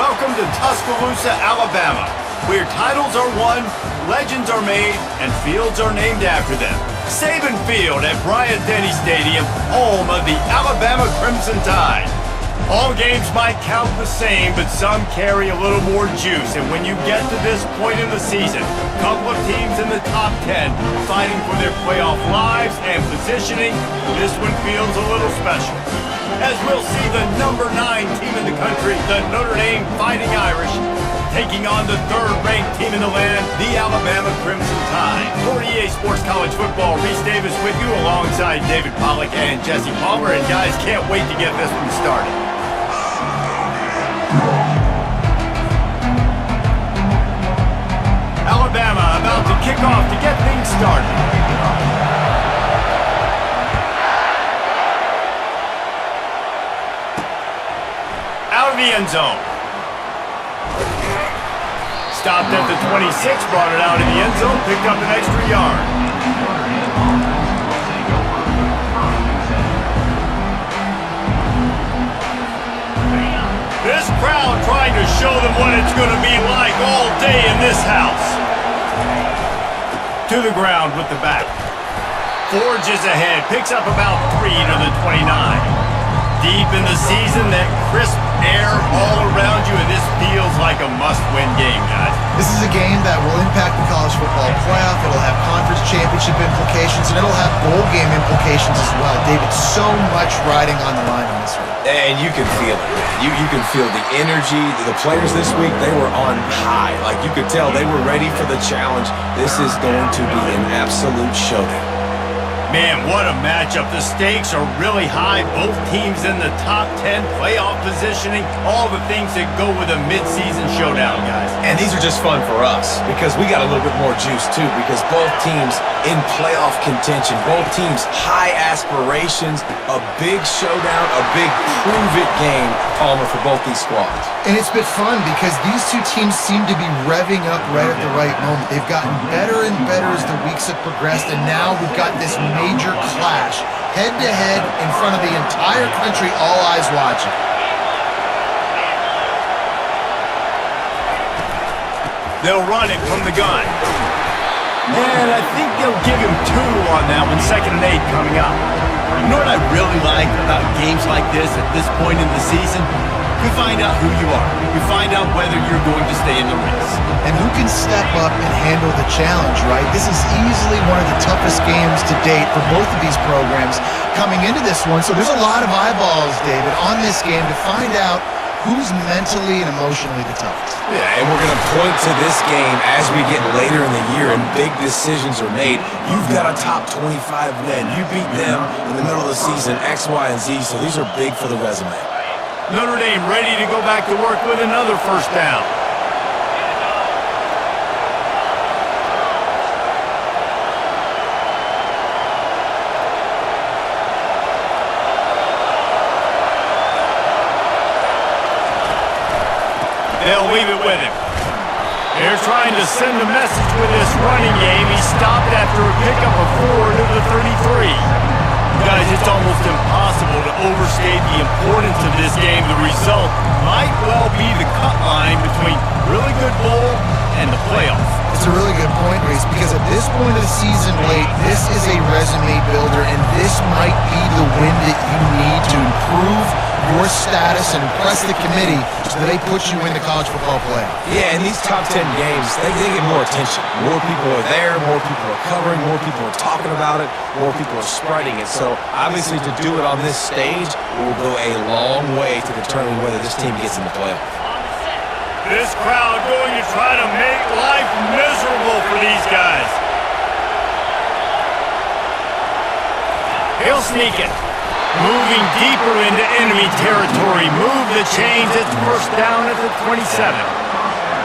Welcome to Tuscaloosa, Alabama, where titles are won, legends are made, and fields are named after them. Saban Field at Bryant-Denny Stadium, home of the Alabama Crimson Tide. All games might count the same, but some carry a little more juice. And when you get to this point in the season, a couple of teams in the top 10 fighting for their playoff lives and positioning, this one feels a little special. As we'll see the number 9 team in the country, the Notre Dame Fighting Irish, taking on the third-ranked team in the land, the Alabama Crimson Tide. For EA Sports College Football, Reese Davis with you alongside David Pollack and Jesse Palmer. And guys, can't wait to get this one started. Alabama about to kick off to get things started. Out of the end zone. Stopped at the 26, brought it out in the end zone, picked up an extra yard. This crowd trying to show them what it's going to be like all day in this house. To the ground with the back. Forges ahead, picks up about 3 to the 29. Deep in the season, that crisp air all around you, and this feels like a must-win game, guys. This is a game that will impact the college football playoff. It'll have conference championship implications, and it'll have bowl game implications as well. David, so much riding on the line in this one. And you can feel it, man. You can feel the energy. The players this week, they were on high. Like, you could tell they were ready for the challenge. This is going to be an absolute showdown. Man, what a matchup. The stakes are really high. Both teams in the top 10, playoff positioning, all the things that go with a mid-season showdown, guys. And these are just fun for us because we got a little bit more juice, too, because both teams in playoff contention, both teams high aspirations, a big showdown, a big prove-it game, Palmer, for both these squads. And it's been fun because these two teams seem to be revving up right at the right moment. They've gotten better and better as the weeks have progressed, and now we've got this major clash, head-to-head in front of the entire country, all eyes watching. They'll run it from the gun. And I think they'll give him 2 on that one, 2nd and 8 coming up. You know what I really like about games like this at this point in the season? You find out who you are. You find out whether you're going to stay in the race. And who can step up and handle the challenge, right? This is easily one of the toughest games to date for both of these programs coming into this one. So there's a lot of eyeballs, David, on this game to find out who's mentally and emotionally the toughest. Yeah, and we're going to point to this game as we get later in the year and big decisions are made. You've got a top 25 win. You beat them in the middle of the season, X, Y, and Z, so these are big for the resume. Notre Dame ready to go back to work with another first down. They'll leave it with him. They're trying to send a message with this running game. He stopped after a pickup of 4 to the 33. Guys, it's almost impossible to overstate the importance of this game. The result might well be the cut line between really good bowl and the playoff. It's a really good point, Reese, because at this point of the season late, this is a resume builder, and this might be the win that you need to improve your status and impress the committee so that they put you in the college football playoff. Yeah, and these top 10 games, they get more attention. More people are there, more people are covering, more people are talking about it, more people are spreading it. So obviously to do it on this stage will go a long way to determine whether this team gets in the playoff. This crowd going to try to make life miserable for these guys. He'll sneak it. Moving deeper into enemy territory. Move the chains. It's first down at the 27.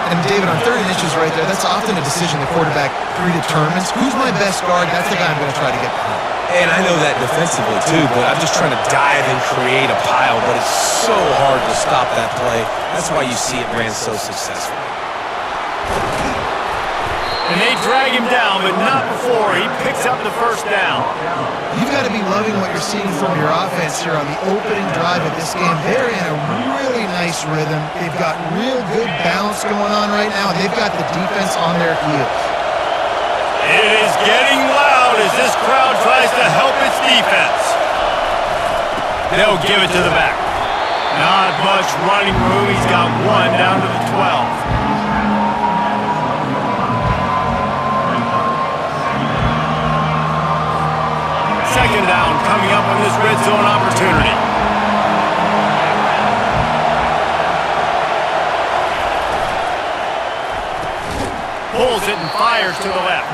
And David, on 3rd and inches right there, that's often a decision the quarterback predetermines. Who's my best guard? That's the guy I'm going to try to get behind. And I know that defensively too, but I'm just trying to dive and create a pile, but it's so hard to stop that play. That's why you see it ran so successfully. And they drag him down, but not before he picks up the first down. You've got to be loving what you're seeing from your offense here on the opening drive of this game. They're in a really nice rhythm. They've got real good balance going on right now, and they've got the defense on their heels. It is getting loud as this crowd tries to help its defense. They'll give it to the back. Not much running room. He's got one down to the 12. Second down coming up on this red zone opportunity. Pulls it and fires to the left.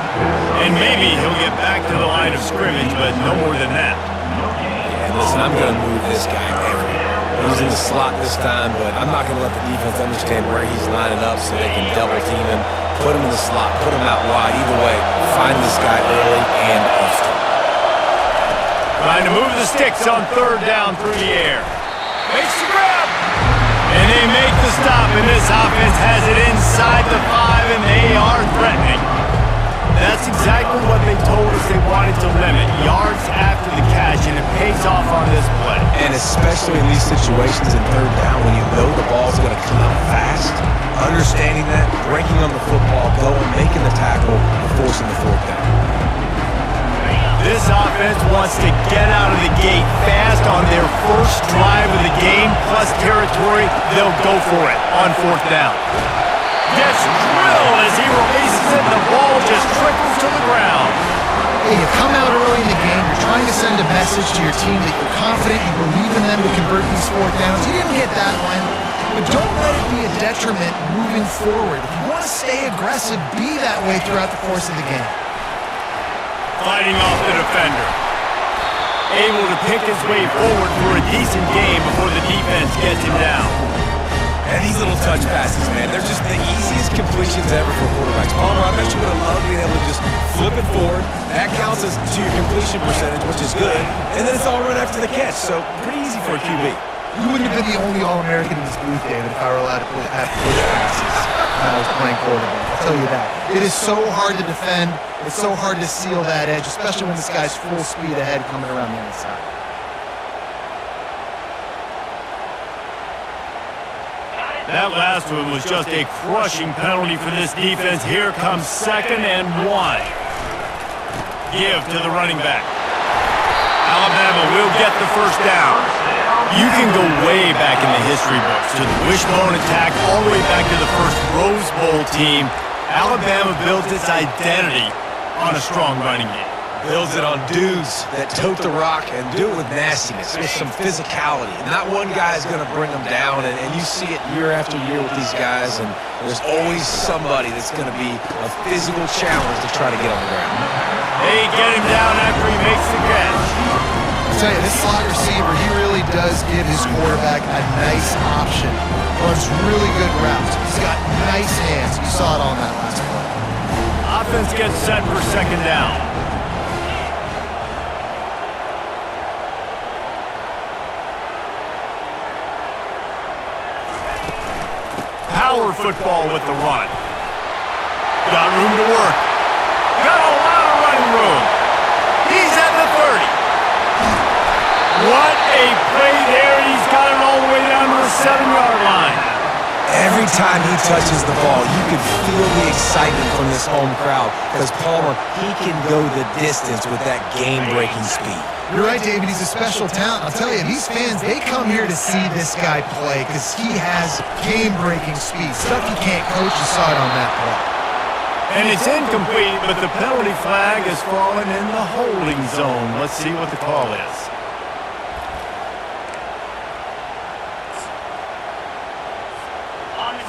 And maybe he'll get back to the line of scrimmage, but no more than that. Yeah, listen, I'm going to move this guy everywhere. He's in the slot this time, but I'm not going to let the defense understand where he's lining up so they can double team him, put him in the slot, put him out wide. Either way, find this guy early and often. Trying to move the sticks on third down through the air. Makes the grab. And they make the stop, and this offense has it inside the 5, and they are threatening. That's exactly what they told us they wanted to limit. Yards after the catch, and it pays off on this play. And especially in these situations in third down when you know the ball's going to come out fast, understanding that, breaking on the football, going, making the tackle, and forcing the fourth down. This offense wants to get out of the gate fast on their first drive of the game, plus territory. They'll go for it on fourth down. Gets drilled as he releases it, and the ball just trickles to the ground. Hey, you come out early in the game, you're trying to send a message to your team that you're confident, you believe in them to convert these fourth downs. You didn't get that one, but don't let it be a detriment moving forward. If you want to stay aggressive, be that way throughout the course of the game. Fighting off the defender. Able to pick his way forward for a decent game before the defense gets him down. And these little touch passes, man, they're just the easiest completions ever for quarterbacks. Palmer, I bet you would have loved being able to just flip it forward. That counts as to your completion percentage, which is good. And then it's all right after the catch, so pretty easy for a QB. You wouldn't have been the only All-American in this booth, David, if I were allowed to have push passes when I was playing quarterback. I'll tell you that. It is so hard to defend. It's so hard to seal that edge, especially when this guy's full speed ahead coming around the inside. That last one was just a crushing penalty for this defense. Here comes 2nd and 1. Give to the running back. Alabama will get the first down. You can go way back in the history books to the wishbone attack all the way back to the first Rose Bowl team. Alabama built its identity on a strong running game. Builds it on dudes that tote the rock and do it with nastiness, with some physicality. Not one guy is going to bring them down, and you see it year after year with these guys, and there's always somebody that's going to be a physical challenge to try to get on the ground. They get him down after he makes the catch. I'll tell you, this slot receiver, he really does give his quarterback a nice option. Runs really good routes. He's got nice hands. You saw it on that last play. Offense gets set for 2nd down. Power football with the run. Got room to work. Got a lot of running room. He's at the 30. What a play there. He's got it all the way down to the 7-yard line. Every time he touches the ball, you can feel the excitement from this home crowd because Palmer, he can go the distance with that game-breaking speed. You're right, David. He's a special talent. I'll tell you, these fans, they come here to see this guy play because he has game-breaking speed. Stuff you can't coach. You saw it on that play. And it's incomplete, but the penalty flag has fallen in the holding zone. Let's see what the call is.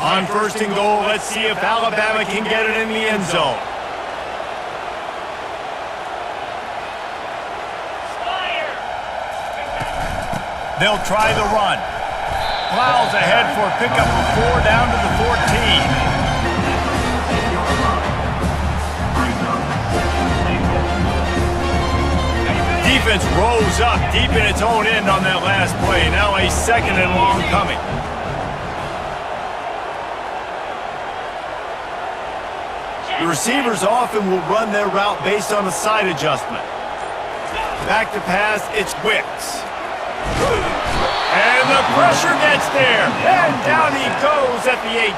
On 1st and goal, let's see if Alabama can get it in the end zone. They'll try the run. Plows ahead for a pickup of 4 down to the 14. Defense rose up deep in its own end on that last play. Now a 2nd and long coming. The receivers often will run their route based on a side adjustment. Back to pass, it's Wicks. And the pressure gets there. And down he goes at the 18.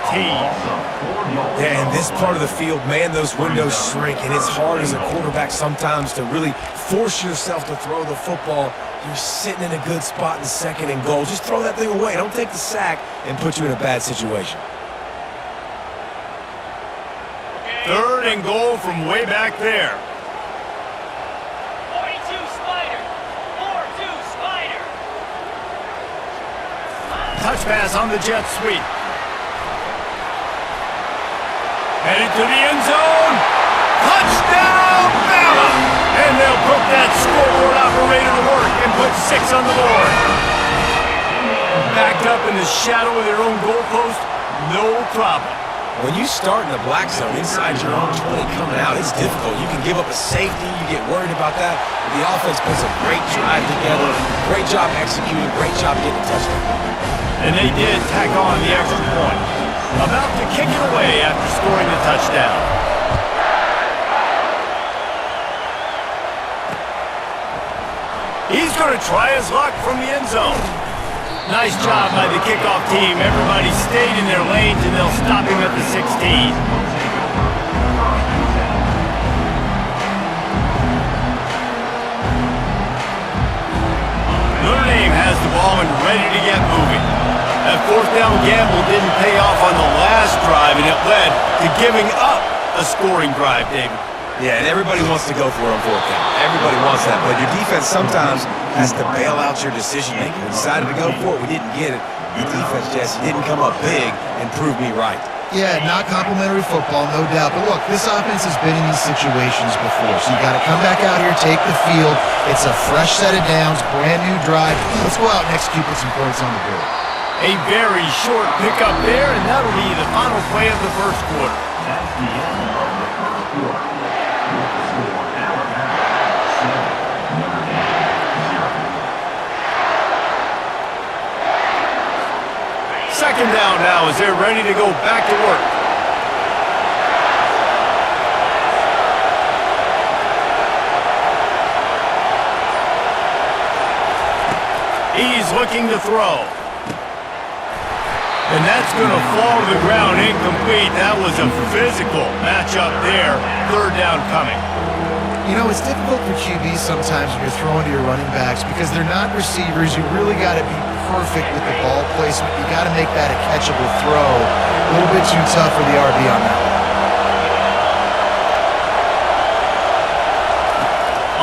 Yeah, in this part of the field, man, those windows shrink, and it's hard as a quarterback sometimes to really force yourself to throw the football. You're sitting in a good spot in second and goal. Just throw that thing away. Don't take the sack and put you in a bad situation. Third and goal from way back there. 42 Spider. 4-2 Spider. Touch pass on the jet sweep. Headed to the end zone. Touchdown, Bama! And they'll put that scoreboard operator to work and put 6 on the board. Backed up in the shadow of their own goalpost, no problem. When you start in the black zone inside your own 20 coming out, it's difficult. You can give up a safety. You get worried about that. But the offense puts a great drive together. Great job executing. Great job getting a touchdown. And they did tack on the extra point. About to kick it away after scoring the touchdown. He's going to try his luck from the end zone. Nice job by the kickoff team. Everybody stayed in their lanes, and they'll stop him at the 16. Notre Dame has the ball and ready to get moving. That fourth down gamble didn't pay off on the last drive, and it led to giving up a scoring drive, David. Yeah, and everybody wants to go for it on fourth down. Everybody wants that, but your defense sometimes has to bail out your decision-making. We decided to go for it. We didn't get it. The defense, Jesse, didn't come up big and prove me right. Yeah, not complimentary football, no doubt. But look, this offense has been in these situations before, so you got to come back out here, take the field. It's a fresh set of downs, brand new drive. Let's go out and execute with some points on the board. A very short pickup there, and that'll be the final play of the first quarter. That's the end of the first quarter. With the score, Alabama 7, Notre Dame 0. Second down now as they're ready to go back to work. He's looking to throw. And that's going to fall to the ground incomplete. That was a physical matchup there. Third down coming. You know, it's difficult for QBs sometimes when you're throwing to your running backs because they're not receivers. You really got to be perfect with the ball placement. You got to make that a catchable throw. A little bit too tough for the RB on that one.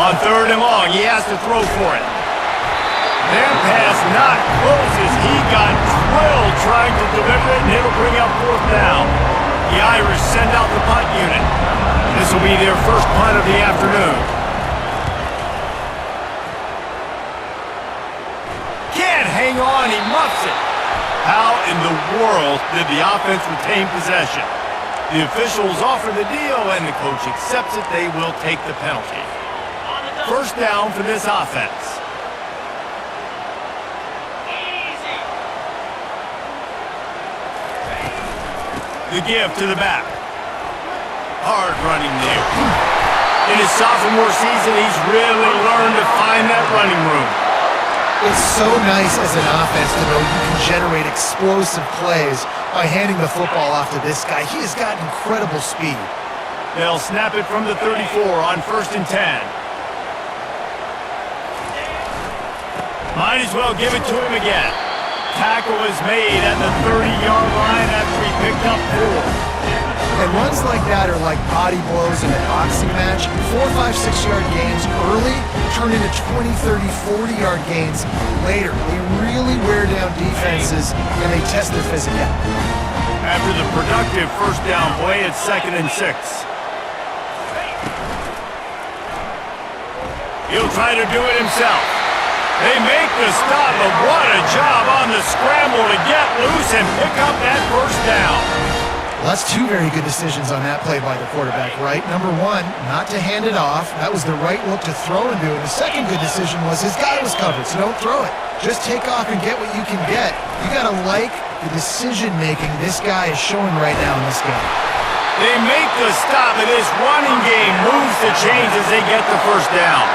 On third and long, he has to throw for it. Their pass not close as he got drilled trying to deliver it, and it'll bring up fourth down. The Irish send out the punt unit. This will be their first punt of the afternoon. Can't hang on, he muffs it. How in the world did the offense retain possession? The officials offer the deal, and the coach accepts it. They will take the penalty. First down for this offense. The give to the back. Hard running there. In his sophomore season, he's really learned to find that running room. It's so nice as an offense to know you can generate explosive plays by handing the football off to this guy. He has got incredible speed. They'll snap it from the 34 on 1st and 10. Might as well give it to him again. Tackle is made at the 30-yard line after he picked up 4. And runs like that are like body blows in a boxing match. 4, 5, 6-yard gains early turn into 20, 30, 40-yard gains later. They really wear down defenses and they test their physicality. After the productive first down play, it's 2nd and 6. He'll try to do it himself. They make the stop, but what a job on the scramble to get loose and pick up that first down. Well, that's 2 very good decisions on that play by the quarterback, right? Number 1, not to hand it off. That was the right look to throw into. And the second good decision was his guy was covered, so don't throw it. Just take off and get what you can get. You got to like the decision-making this guy is showing right now in this game. They make the stop, and this running game moves the chains as they get the first down.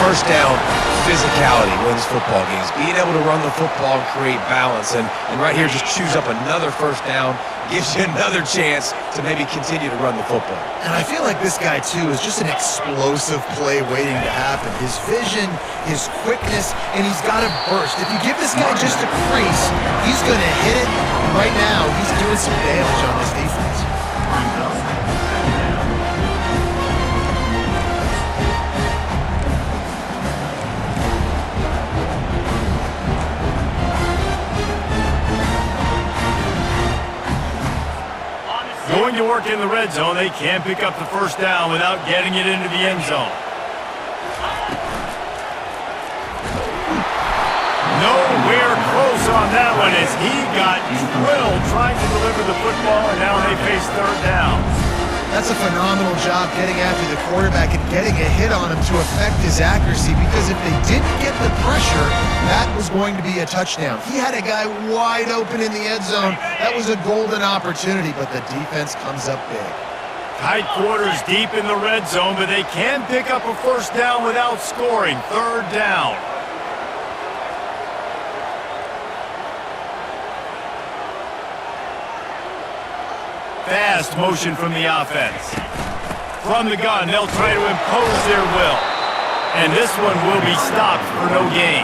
First down, physicality wins football games. Being able to run the football and create balance. And right here, just choose up another first down, gives you another chance to maybe continue to run the football. And I feel like this guy, too, is just an explosive play waiting to happen. His vision, his quickness, and he's got a burst. If you give this guy just a crease, he's going to hit it. Right now, he's doing some damage on this defense. Going to work in the red zone, they can't pick up the first down without getting it into the end zone. Nowhere close on that one as he got drilled trying to deliver the football, and now they face third down. That's a phenomenal job getting after the quarterback and getting a hit on him to affect his accuracy, because if they didn't get the pressure, that was going to be a touchdown. He had a guy wide open in the end zone. That was a golden opportunity, but the defense comes up big. Tight quarters deep in the red zone, but they can pick up a first down without scoring. Third down. Fast motion from the offense. From the gun, they'll try to impose their will. And this one will be stopped for no gain.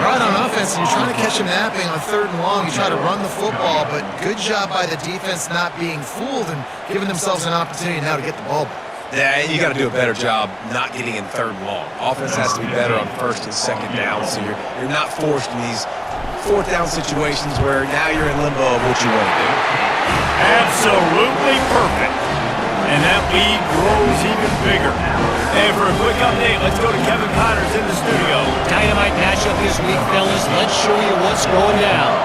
Right on offense, and you're trying to catch him napping on third and long. You try to run the football, but good job by the defense not being fooled and giving themselves an opportunity now to get the ball back. Yeah, you got to do a better job not getting in third and long. Offense has to be better on first and second down, so you're not forced in these fourth down situations where now you're in limbo of what you want to do. Absolutely perfect. And that lead grows even bigger. And for a quick update, let's go to Kevin Connors in the studio. Dynamite matchup this week, fellas. Let's show you what's going down.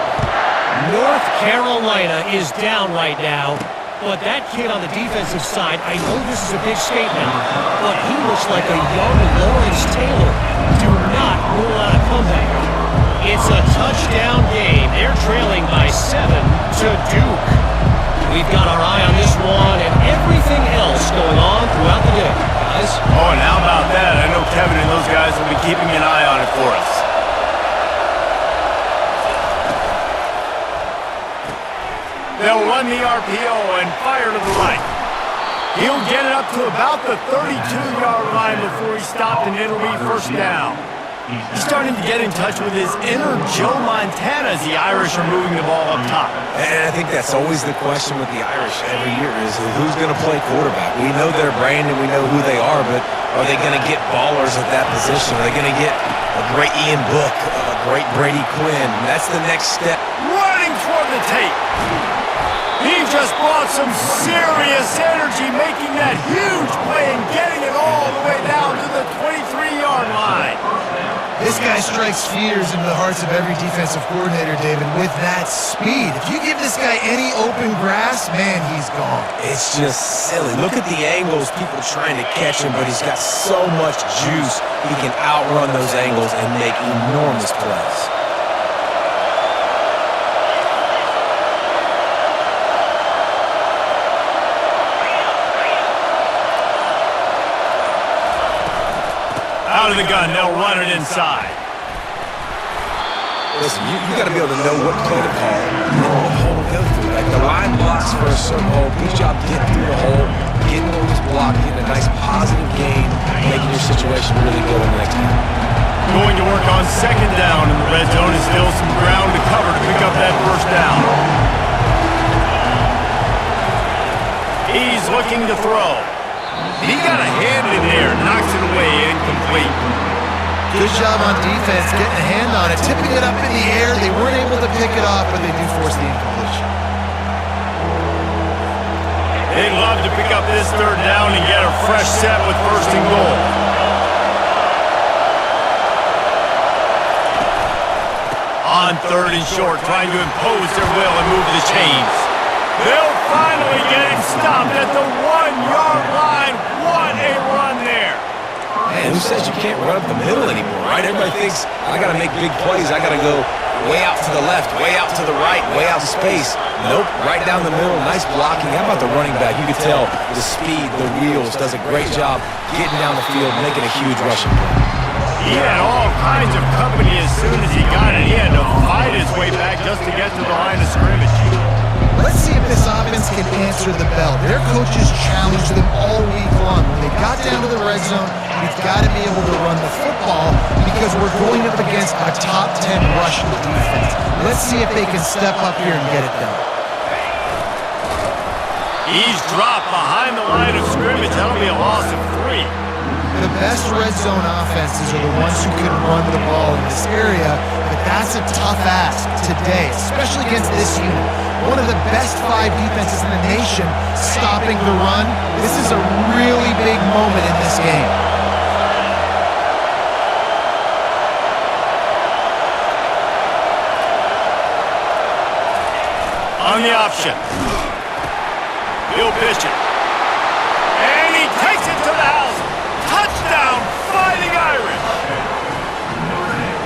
North Carolina is down right now, but that kid on the defensive side, I know this is a big statement, but he looks like a young Lawrence Taylor. Do not rule out a comeback. It's a touchdown game. They're trailing by 7 to Duke. We've got our eye on this one and everything else going on throughout the day, guys. Oh, and how about that? I know Kevin and those guys will be keeping an eye on it for us. They'll run the RPO and fire to the right. He'll get it up to about the 32-yard line before he's stopped, and it'll be first down. He's starting to get in touch with his inner Joe Montana as the Irish are moving the ball up top. And I think that's always the question with the Irish every year is who's going to play quarterback. We know their brand and we know who they are, but are they going to get ballers at that position? Are they going to get a great Ian Book, a great Brady Quinn? That's the next step. Running toward the tape. He just brought some serious energy, making that huge play and getting it all the way down to the 23-yard line. This guy strikes fears into the hearts of every defensive coordinator, David, with that speed. If you give this guy any open grass, man, he's gone. It's just silly. Look at the angles, people trying to catch him, but he's got so much juice. He can outrun those angles and make enormous plays. Out of the gun, they'll run it inside. Listen, you got to be able to know what play to call and what hole to go through. Like the line blocks for a certain hole. Good job getting through the hole, getting over this block, getting a nice positive gain, making your situation really good on the next time. Going to work on second down in the red zone is still some ground to cover to pick up that first down. He's looking to throw. He got a hand in there, knocks it away, incomplete. Good job on defense, getting a hand on it, tipping it up in the air. They weren't able to pick it off, but they do force the incompletion. They'd love to pick up this third down and get a fresh set with first and goal. On third and short, trying to impose their will and move the chains. They'll finally get him stopped at the 1-yard line. What a run there. Man, who says you can't run up the middle anymore, right? Everybody thinks, I got to make big plays. I got to go way out to the left, way out to the right, way out to space. Nope, right down the middle, nice blocking. How about the running back? You could tell the speed, the wheels, does a great job getting down the field, making a huge rushing play. He had all kinds of company as soon as he got it. He had to fight his way back just to get to the line of scrimmage. Let's see if this offense can answer the bell. Their coaches challenged them all week long. When they got down to the red zone, we've got to be able to run the football because we're going up against a top 10 rushing defense. Let's see if they can step up here and get it done. He's dropped behind the line of scrimmage. That'll be a loss of 3. The best red zone offenses are the ones who can run the ball in this area, but that's a tough ask today, especially against this unit. One of the best 5 defenses in the nation stopping the run. This is a really big moment in this game. On the option. He'll pitch it. And he takes it to the house. Touchdown, Fighting Irish.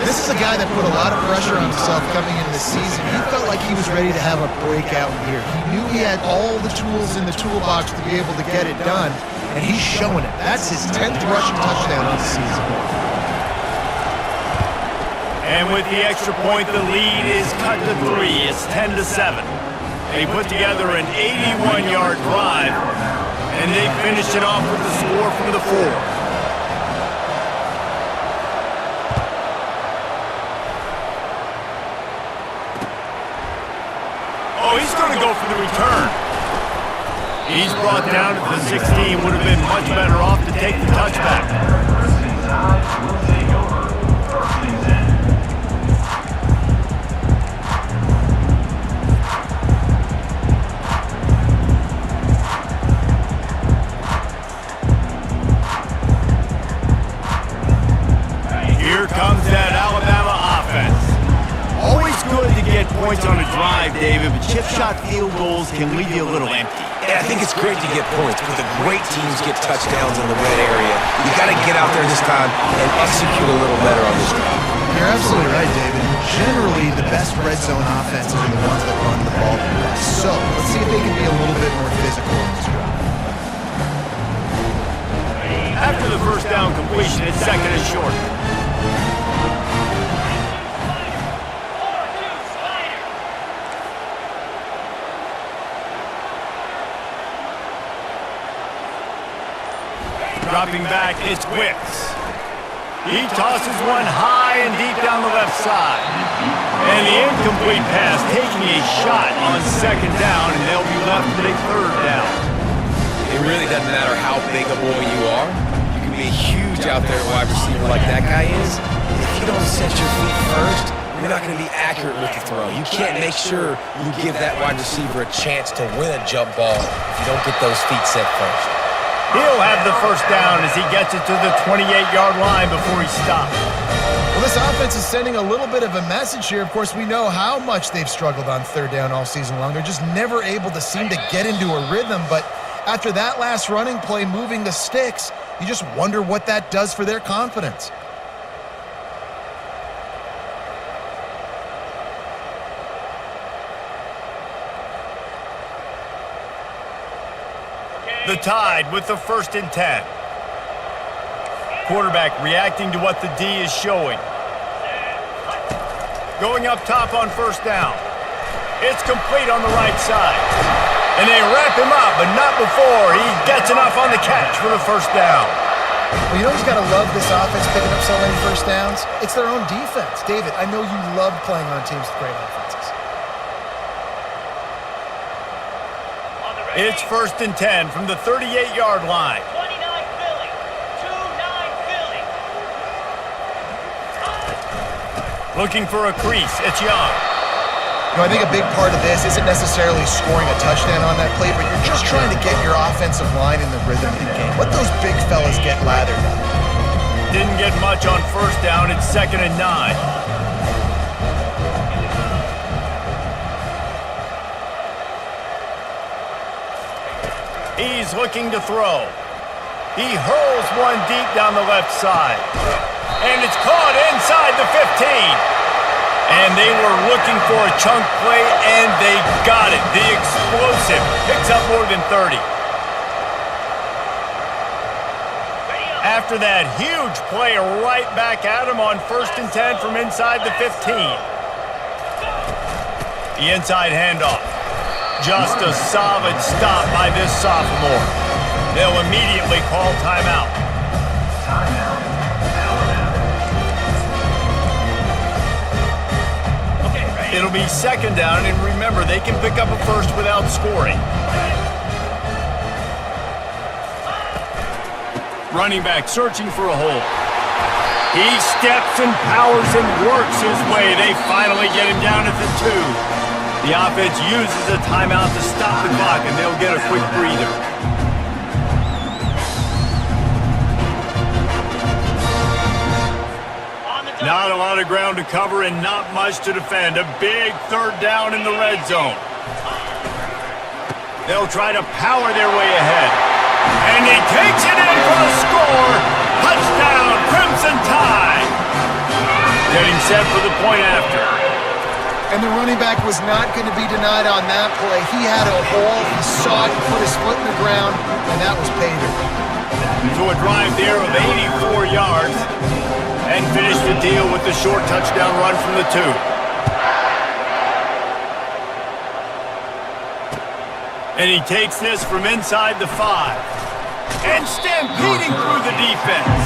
This is a guy that put a lot of pressure on himself coming into the season. He felt like he was ready to have a breakout year. He knew he had all the tools in the toolbox to be able to get it done, and he's showing it. That's his 10th rushing touchdown of the season. And with the extra point, the lead is cut to 3. It's 10-7. They put together an 81-yard drive, and they finished it off with the score from the 4. Oh, he's going to go for the return. He's brought down to the 16. Would have been much better off to take the touchback. Here comes that Alabama offense. Always good to get points on a drive, David, but chip shot field goals can leave you a little empty. Yeah, I think it's great to get points, but the great teams get touchdowns in the red area. You got to get out there this time and execute a little better on this drive. You're absolutely right, David. Generally, the best red zone offenses are the ones that run the ball the best. So, let's see if they can be a little bit more physical in this drive. After the first down completion, it's second and short. Dropping back, it's Wicks. He tosses one high and deep down the left side. And the incomplete pass taking a shot on second down, and they'll be left with a third down. It really doesn't matter how big a boy you are. You can be huge out there wide receiver like that guy is. If you don't set your feet first, you're not going to be accurate with the throw. You can't make sure you give that wide receiver a chance to win a jump ball if you don't get those feet set first. He'll have the first down as he gets it to the 28-yard line before he stops. Well, this offense is sending a little bit of a message here. Of course, we know how much they've struggled on third down all season long. They're just never able to seem to get into a rhythm. But after that last running play moving the sticks, you just wonder what that does for their confidence. The Tide with the 1st and 10. Quarterback reacting to what the D is showing. Going up top on first down. It's complete on the right side. And they wrap him up, but not before he gets enough on the catch for the first down. Well, you know who's got to love this offense picking up so many first downs? It's their own defense. David, I know you love playing on teams with great offenses. It's 1st and 10 from the 38-yard line. 29 Philly. 2-9 Philly. Looking for a crease. It's Young. You know, I think a big part of this isn't necessarily scoring a touchdown on that play, but you're just trying to get your offensive line in the rhythm of the game. Let those big fellas get lathered up. Didn't get much on first down. It's 2nd and 9. He's looking to throw. He hurls one deep down the left side. And it's caught inside the 15. And they were looking for a chunk play, and they got it. The explosive picks up more than 30. After that huge play, right back at him on 1st and 10 from inside the 15. The inside handoff. Just a solid stop by this sophomore. They'll immediately call timeout. It'll be 2nd down, and remember, they can pick up a first without scoring. Running back searching for a hole. He steps and powers and works his way. They finally get him down at the 2. The offense uses a timeout to stop the clock, and they'll get a quick breather. Not a lot of ground to cover and not much to defend. A big 3rd down in the red zone. They'll try to power their way ahead. And he takes it in for a score. Touchdown, Crimson Tide. Getting set for the point after. And the running back was not going to be denied on that play. He had a hole, he saw it, he put his foot in the ground, and that was pay dirt. So a drive there of 84 yards. And finish the deal with the short touchdown run from the 2. And he takes this from inside the 5. And stampeding through the defense.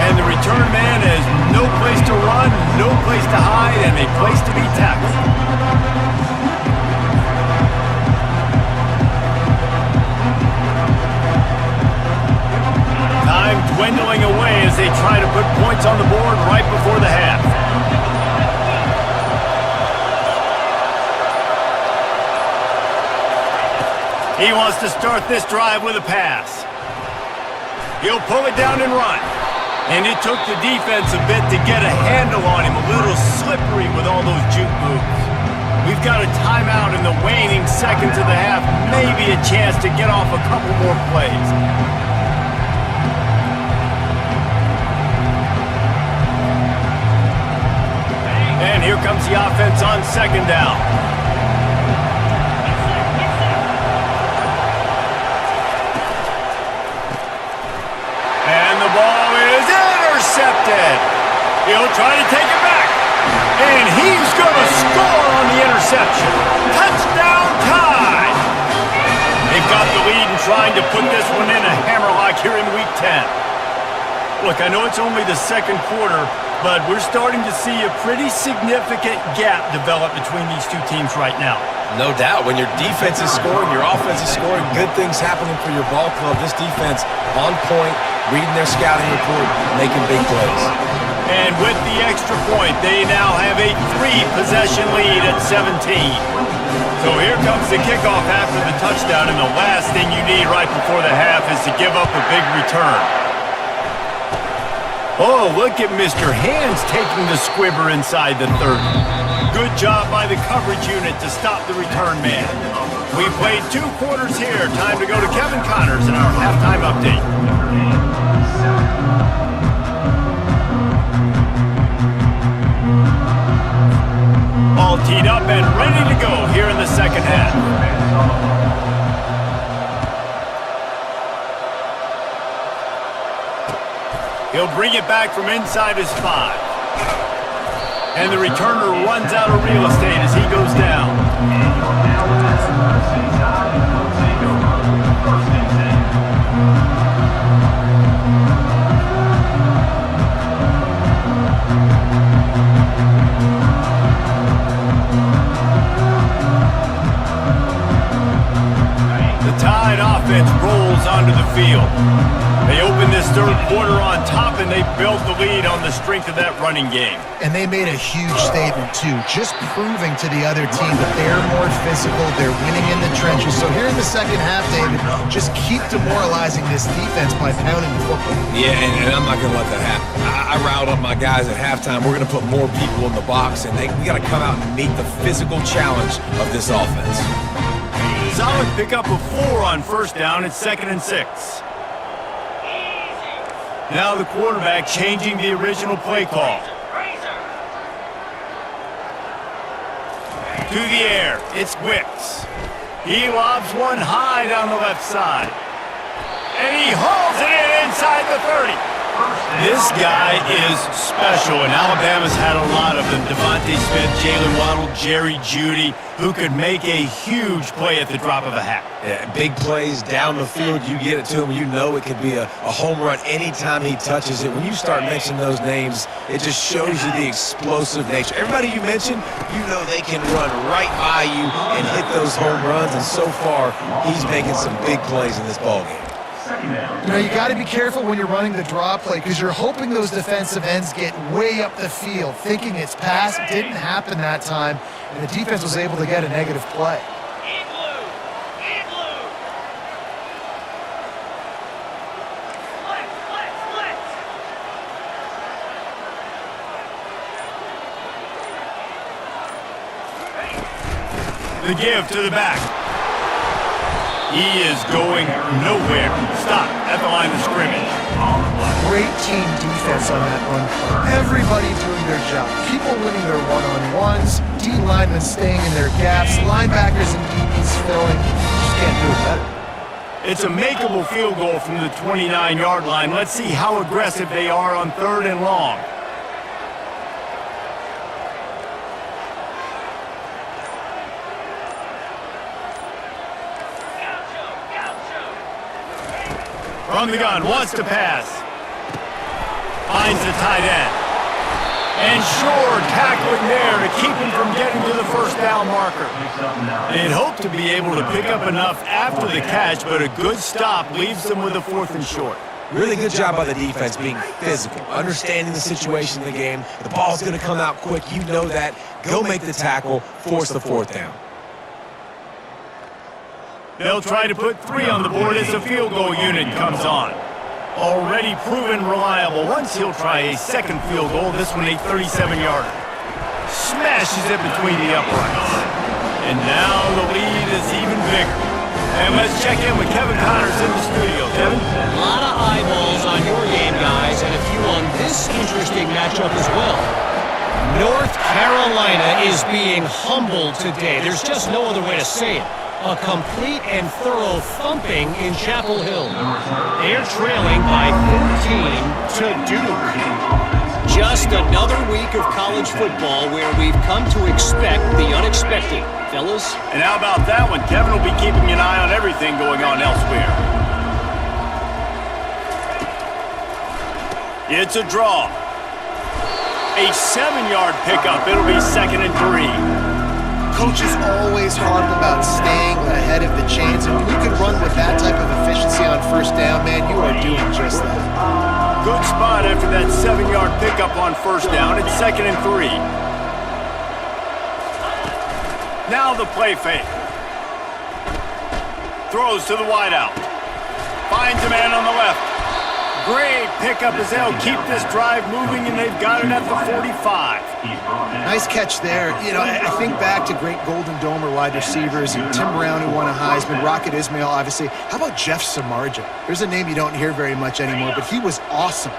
And the return man has no place to run, no place to hide, and a place to be tackled. Time dwindling away as they try to put points on the board right before the half. He wants to start this drive with a pass. He'll pull it down and run. And it took the defense a bit to get a handle on him, a little slippery with all those juke moves. We've got a timeout in the waning seconds of the half, maybe a chance to get off a couple more plays. And here comes the offense on 2nd down. And the ball is intercepted. He'll try to take it back. And he's going to score on the interception. Touchdown Tide. They've got the lead and trying to put this one in a hammerlock here in Week 10. Look, I know it's only the 2nd quarter, but we're starting to see a pretty significant gap develop between these two teams right now. No doubt. When your defense is scoring, your offense is scoring, good things happening for your ball club. This defense on point, reading their scouting report, making big plays. And with the extra point, they now have a 3-possession lead at 17. So here comes the kickoff after the touchdown, and the last thing you need right before the half is to give up a big return. Oh, look at Mr. Hands taking the squibber inside the 30. Good job by the coverage unit to stop the return man. We played 2 quarters here. Time to go to Kevin Connors in our halftime update. All teed up and ready to go here in the 2nd half. He'll bring it back from inside his 5. And the returner runs out of real estate as he goes down. The Tide offense rolls onto the field. They open this 3rd quarter on top, and they built the lead on the strength of that running game. And they made a huge statement, too, just proving to the other team that they're more physical, they're winning in the trenches. So here in the 2nd half, David, just keep demoralizing this defense by pounding the football. Yeah, and I'm not going to let that happen. I riled up my guys at halftime. We're going to put more people in the box, and we got to come out and meet the physical challenge of this offense. Solid pickup of 4 on 1st down. It's 2nd and 6. Now the quarterback changing the original play call. To the air, it's Wicks. He lobs one high down the left side. And he hauls it in inside the 30. This guy is special, and Alabama's had a lot of them. Devontae Smith, Jalen Waddle, Jerry Jeudy, who could make a huge play at the drop of a hat. Yeah, big plays down the field, you get it to him, you know it could be a home run anytime he touches it. When you start mentioning those names, it just shows you the explosive nature. Everybody you mentioned, you know they can run right by you and hit those home runs, and so far, he's making some big plays in this ballgame. You know, you got to be careful when you're running the draw play because you're hoping those defensive ends get way up the field, thinking it's pass. It didn't happen that time, and the defense was able to get a negative play. Igloo! Igloo! Split! The give to the back. He is going nowhere. Stop at the line of scrimmage. Great team defense on that run play. Everybody doing their job. People winning their one-on-ones, D linemen staying in their gaps, linebackers and DBs filling. Just can't do it better. It's a makeable field goal from the 29-yard line. Let's see how aggressive they are on 3rd and long. From the gun, wants to pass. Finds the tight end. And Shore tackling there to keep him from getting to the first down marker. They'd hoped to be able to pick up enough after the catch, but a good stop leaves them with a 4th and short. Really good job by the defense being physical, understanding the situation in the game. The ball's going to come out quick. You know that. Go make the tackle, force the 4th down. They'll try to put 3 on the board as the field goal unit comes on. Already proven reliable. Once he'll try a second field goal, this one a 37-yarder. Smashes it between the uprights. And now the lead is even bigger. And let's check in with Kevin Connors in the studio. Kevin? A lot of eyeballs on your game, guys, and a few on this interesting matchup as well. North Carolina is being humbled today. There's just no other way to say it. A complete and thorough thumping in Chapel Hill. They're trailing by 13 to Duke. Just another week of college football where we've come to expect the unexpected. Fellas? And how about that one? Kevin will be keeping an eye on everything going on elsewhere. It's a draw. A 7-yard pickup. It'll be 2nd and 3. Coaches always harp about staying ahead of the chains, and when you can run with that type of efficiency on 1st down, man, you are doing just that. Good spot after that 7-yard pickup on 1st down. It's 2nd and 3. Now the play fake. Throws to the wideout. Finds a man on the left. Great pickup as they'll keep this drive moving, and they've got it at the 45. Nice catch there. You know, I think back to great Golden Domer wide receivers, and Tim Brown, who won a Heisman, Rocket Ismail, obviously. How about Jeff Samardzija? There's a name you don't hear very much anymore, but he was awesome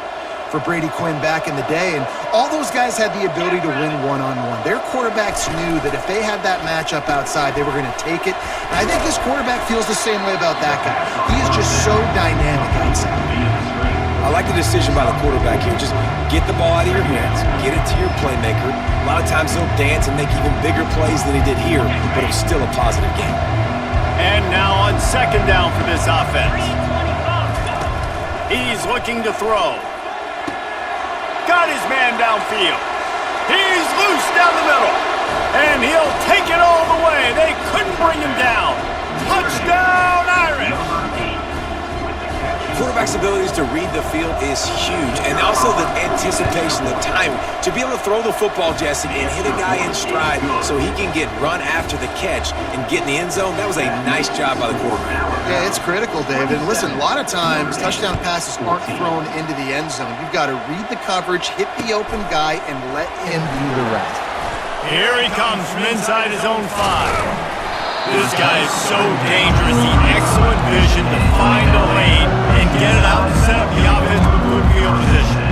for Brady Quinn back in the day, and all those guys had the ability to win one-on-one. Their quarterbacks knew that if they had that matchup outside, they were going to take it. And I think this quarterback feels the same way about that guy. He is just so dynamic outside. I like the decision by the quarterback here. Just get the ball out of your hands, get it to your playmaker. A lot of times he'll dance and make even bigger plays than he did here, but it was still a positive game. And now on 2nd down for this offense. He's looking to throw. Got his man downfield. He's loose down the middle. And he'll take it all the way. They couldn't bring him down. Touchdown, Irish! Quarterback's abilities to read the field is huge, and also the anticipation, the timing. To be able to throw the football, Jesse, and hit a guy in stride so he can get run after the catch and get in the end zone, that was a nice job by the quarterback. Yeah, it's critical, David. And listen, a lot of times touchdown passes aren't thrown into the end zone. You've got to read the coverage, hit the open guy, and let him do the rest. Here he comes from inside his own 5. This guy is so dangerous. He excellent vision to find a lane and get it out and set up the offense with good field position.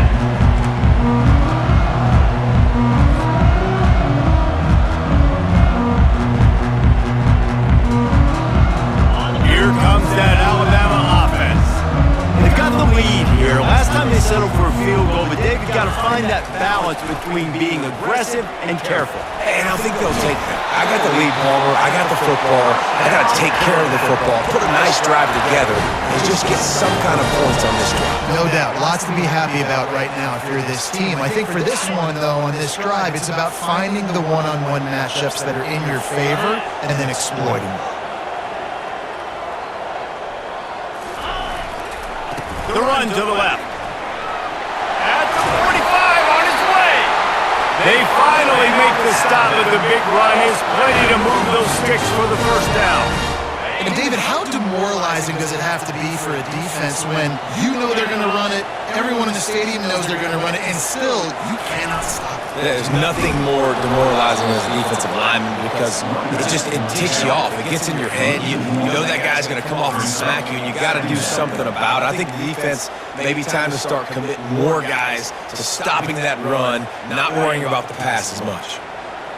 settle for a field goal, but David got to find that balance between being aggressive and careful. And I think they'll take that. I got the lead, Palmer. I got the football. I got to take care of the football, put a nice drive together, and just get some kind of points on this drive. No doubt. Lots to be happy about right now if you're this team. I think for this one, though, on this drive, it's about finding the one-on-one matchups that are in your favor and then exploiting them. The run to the left. At the 45 on his way. They finally make the stop of the big run. Is plenty to move those sticks for the first down. And David, how demoralizing does it have to be for a defense when you know they're going to run it, everyone in the stadium knows they're going to run it, and still you cannot stop it? There's nothing more demoralizing as a defensive lineman because it ticks you off. It gets in your head. You know that guy's going to come off and smack you, and you got to do something about it. I think the defense maybe time to start committing more guys to stopping that run, not worrying about the pass as much.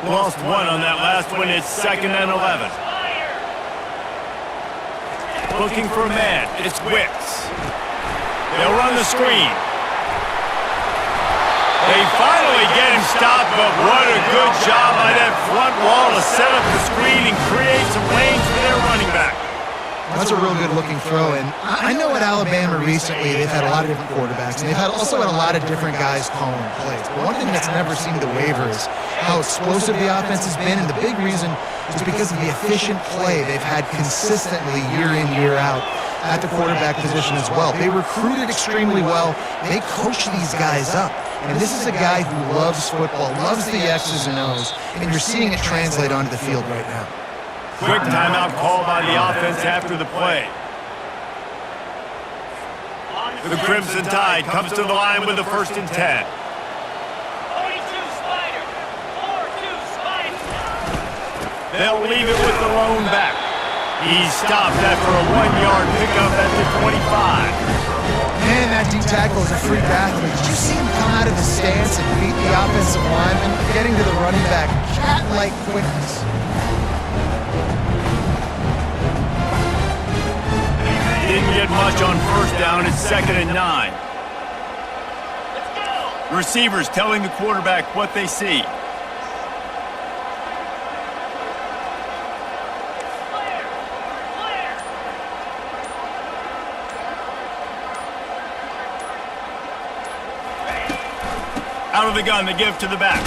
Lost one on that last one. It's 2nd and 11. Looking for a man. It's Wicks. They'll run the screen. They finally get him stopped, but what a good job by that front wall to set up the screen and create some lanes for their running back. That's a real good-looking throw, and I know at Alabama recently they've had a lot of different quarterbacks, and they've also had a lot of different guys calling plays. But one thing that's never seemed to waver is how explosive the offense has been, and the big reason is because of the efficient play they've had consistently year in, year out at the quarterback position as well. They recruited extremely well. They coach these guys up. And this is a guy who loves football, loves the X's and O's, and you're seeing it translate onto the field right now. Quick timeout call by the offense after the play. The Crimson Tide comes to the line with the 1st and 10. 42 Spider. 4-2 Spider. They'll leave it with the lone back. He's stopped after a 1-yard pickup at the 25. Man, that D tackle is a freak athlete. Did you see him come out of the stance and beat the offensive lineman, getting to the running back, cat-like quickness? Didn't get much on 1st down. It's 2nd and 9. Receivers telling the quarterback what they see. Out of the gun, they give to the back.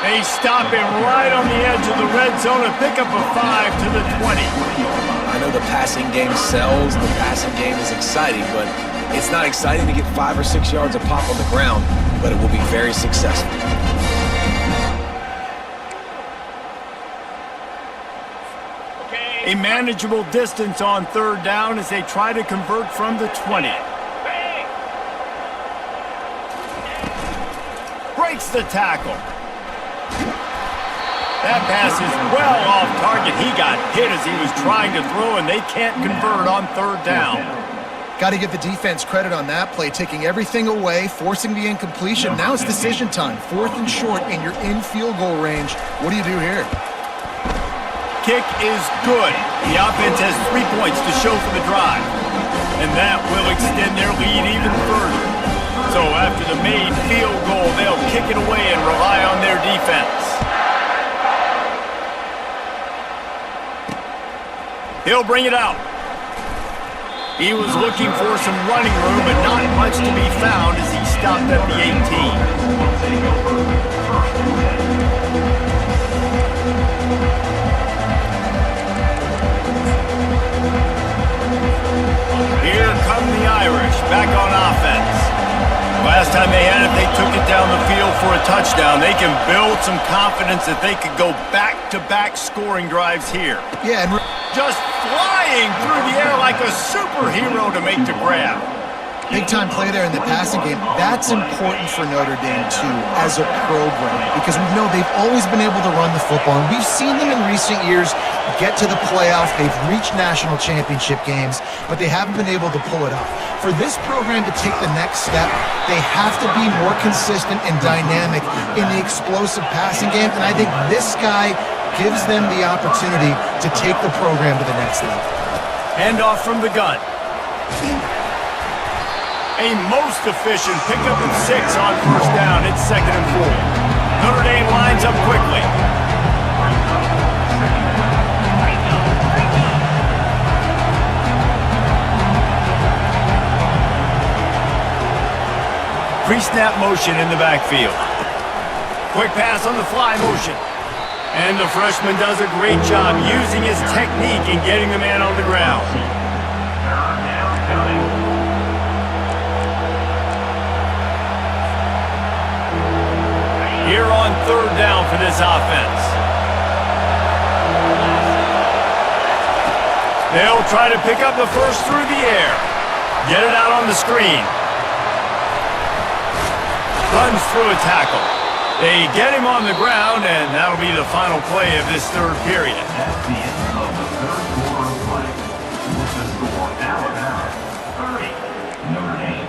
They stop him right on the edge of the red zone and pick up a 5 to the 20. I know the passing game sells, the passing game is exciting, but it's not exciting to get 5 or 6 yards of pop on the ground, but it will be very successful. A manageable distance on 3rd down as they try to convert from the 20. Breaks the tackle. That pass is well off target. He got hit as he was trying to throw, and they can't convert on 3rd down. Got to give the defense credit on that play, taking everything away, forcing the incompletion. Now it's decision time. 4th and short, and you're in field goal range. What do you do here? Kick is good. The offense has 3 points to show for the drive, and that will extend their lead even further. So after the made field goal, they'll kick it away and rely on their defense. He'll bring it out. He was looking for some running room, but not much to be found as he stopped at the 18. Here come the Irish, back on offense. Last time they had it, they took it down the field for a touchdown. They can build some confidence that they could go back-to-back scoring drives here. Yeah, and Just flying through the air like a superhero to make the grab. big-time play there in the passing game. That's important for Notre Dame, too, as a program, because we know they've always been able to run the football, and we've seen them in recent years get to the playoff. They've reached national championship games, but they haven't been able to pull it off. For this program to take the next step, they have to be more consistent and dynamic in the explosive passing game, and I think this guy gives them the opportunity to take the program to the next level. Handoff from the gun. A most efficient pickup of 6 on first down. It's 2nd and 4. Notre Dame lines up quickly. Pre-snap motion in the backfield. Quick pass on the fly motion. And the freshman does a great job using his technique in getting the man on the ground. Here on 3rd down for this offense. They'll try to pick up the first through the air. Get it out on the screen. Runs through a tackle. They get him on the ground, and that'll be the final play of this 3rd period. That's the end of the 3rd quarter of play. With the score, Alabama 30, Notre Dame